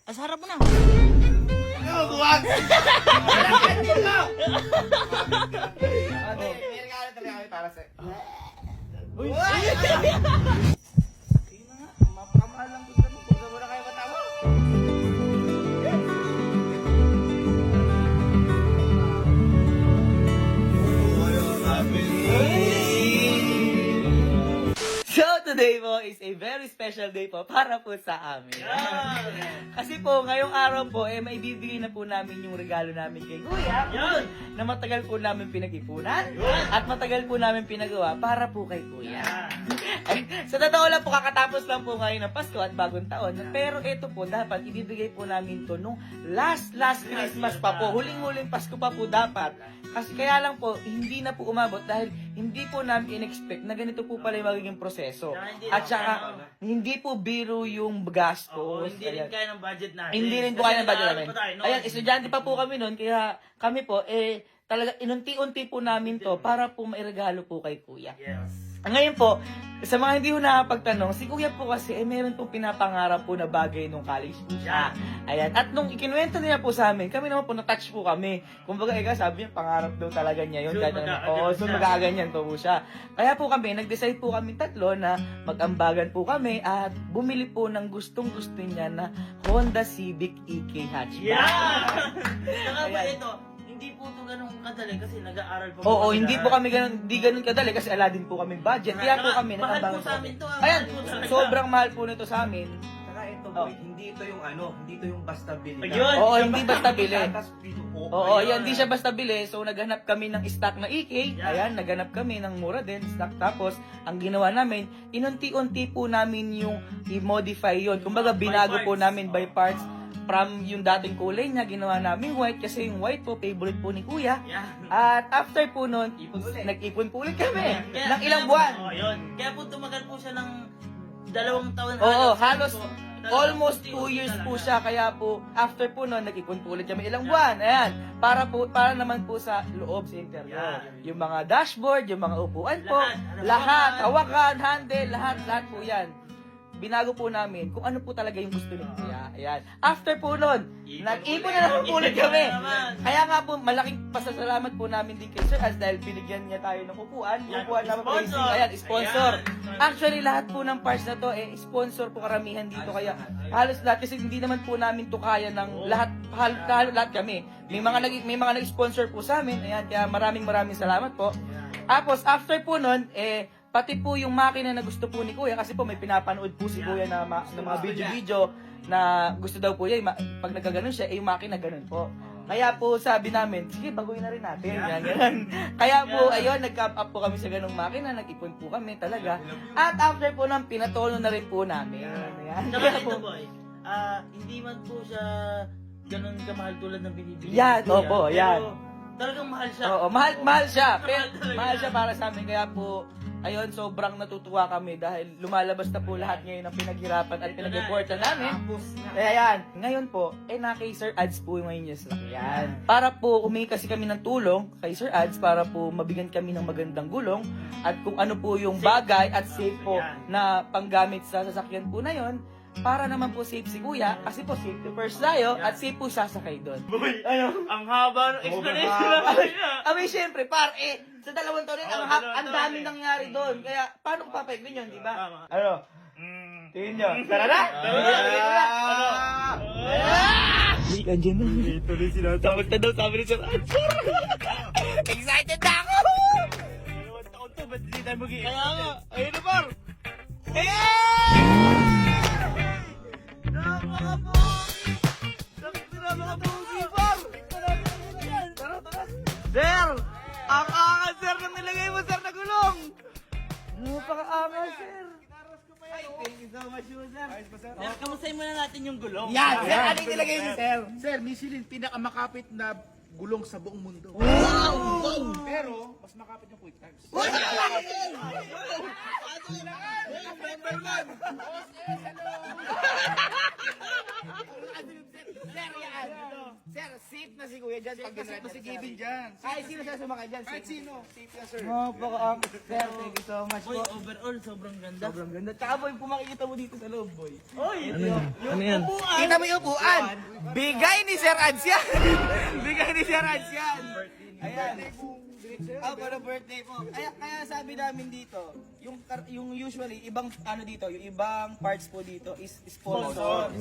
Asa harap mo na. Buwag! May regalo talaga kami para sa... Uy! Sige na nga, mapakamahal lang gusto mo. Gusto mo na kayo matawa. So today po is a very special day po para po sa amin. Kasi po ngayong araw po maibibigay na po namin yung regalo namin kay Kuya na matagal po namin pinag-ipunan at matagal po namin pinagawa para po kay Kuya. Ay, sa totoo lang po kakatapos lang po ngayon ng Pasko at bagong taon, pero ito po dapat ibibigay po namin to nung last Christmas pa po, huling Pasko pa po dapat. Kasi kaya lang po hindi na po umabot dahil hindi po namin in-expect na ganito po pala yung magiging proseso. At saka, hindi po biro yung gastos. Hindi rin kaya ng budget natin. Hindi rin po kaya ng budget namin. Ayan, estudyante pa po kami noon, kaya kami po, talaga, inunti-unti po namin to para po mairegalo po kay Kuya. Yes. Ngayon po, sa mga hindi ko nakapagtanong, si Kuya po kasi, meron pong pinapangarap po na bagay nung college po siya. Ayan, at nung ikinuwento niya po sa amin, kami naman po na-touch po kami. Kumbaga, sabi niya, pangarap daw talaga niya yun. So magkakaganyan po siya. Kaya po kami, nag-decide po kami tatlo na mag-ambagan po kami at bumili po ng gustong-gusto niya na Honda Civic EK hatchback. Yeah! Saka ba Ayan. ito, hindi po ito ganun kadali kasi nag-aaral po. Oo, hindi po kami ganun kadali kasi ala din po kami budget. Kaya po kami mahal nag-ambagan po sa amin to. Ayan, Mahal po sa amin. sobrang mahal po nito sa amin. Saka ito boy, hindi ito yung hindi ito yung basta bili. Ayun. Oo, hindi basta bili. Tapos pinupo. Oo, yan, hindi siya basta bili. So, naghanap kami ng stock na EK. Ayan, naghanap kami ng mura din, stock. Tapos, ang ginawa namin, inunti-unti po namin yung i-modify yon. Kumbaga, binago po namin by parts. From yung dating kulay niya, ginawa namin white kasi yung white po, favorite po ni Kuya. Yeah. At after po nun, nag-ipon po ulit kami ng ilang buwan. Oo, yun. Kaya po tumagal po siya ng 2 taon. Oo, halos almost 2 years po siya. Kaya po, after po nun, nag-ipon po ulit kami ilang buwan. Ayan, para naman po sa loob sa interior. Yeah. Yung mga dashboard, yung mga upuan po, Lahat. hawakan, handle, lahat po yan. Binago po namin kung ano po talaga yung gusto ni Kuya. Ayan. After po nun, nag-ipon na naman po ulit kami. Kaya nga po, malaking pasasalamat po namin din kay Sir Az dahil binigyan niya tayo ng upuan. Upuan na Sponsor. Ayan, sponsor. Ayan. Actually, lahat po ng parts na to, sponsor po karamihan dito. Kaya halos lahat, kasi hindi naman po namin to kaya ng lahat, halos lahat kami. May mga nag-sponsor po sa amin. Ayan, kaya maraming salamat po. Tapos, after po nun, pati po yung makina na gusto po ni Kuya, kasi po may pinapanood po si Kuya na mga video-video na gusto daw po niya, pag nagkaganon siya, yung makina ganun po. Kaya po sabi namin, sige, baguhin na rin natin. Yan. Kaya po, ayun, nag-cap up po kami sa ganung makina, nag-ipon po kami talaga. At after po nang pinatono na rin po namin. Ayan. Saka Kaya ito po, boy, hindi man po siya ganun kamahal tulad ng binibili. Yan, ko Kuya. opo, yan. Pero talagang mahal siya. oo, mahal siya. Pero talaga. mahal siya para sa amin. Kaya po, ayun, sobrang natutuwa kami dahil lumalabas na po lahat ngayon ng pinaghirapan at pinag-reportan namin. Kaya yan, ngayon po, na kay Sir Ads po ngayon yung sakyan. Para po humingi kasi kami ng tulong kay Sir Ads para po mabigyan kami ng magandang gulong at kung ano po yung bagay at safe po na panggamit sa sasakyan po na yon. Para naman po safe si Kuya, kasi po safety first tayo at safe po sasakay doon. Boy, Ano? ang haba ng explanation namin niya. Abay, syempre, sa dalawang taon rin, ang dami nangyari doon. Kaya, paano ko papayagin yun, di ba? Tama. Ano? Tingin nyo. Tara na! Hindi ka dyan na. Tuloy sila. Tapos na daw, sabi ni Sir Answer. Excited na ako! Dalawang taon to, ba't hindi tayo mag-i- Kaya nga, ayun na par! Sir! Ang angas, sir, nang nilagay mo, sir, na gulong! Napaka-angas, sir! Thank you so much, sir. Sir, kamustahin muna natin yung gulong. Yan, sir, ano yung nilagay mo, sir? Sir, Michelin, pinakamakapit na gulong sa buong mundo. Pero, mas makapit yung quick times. Sir, yan. Sir, safe na si Kuya dyan. Pag kasi mo si Kevin dyan. Ay, sino siya sumakay dyan? Kahit sino. Safe yan, sir. Sir, thank you so much Boy, po. overall, sobrang ganda. Sobrang ganda. Tsaka boy, kung makikita mo dito sa loob, boy. Ano yan? Kita mo yung upuan. Bigay ni Sir Ads yan. Bigay ni Sir Ads yan. Ayan. Para birthday po. Kaya sabi namin dito, yung usually ibang ano dito, yung ibang parts po dito is sponsor.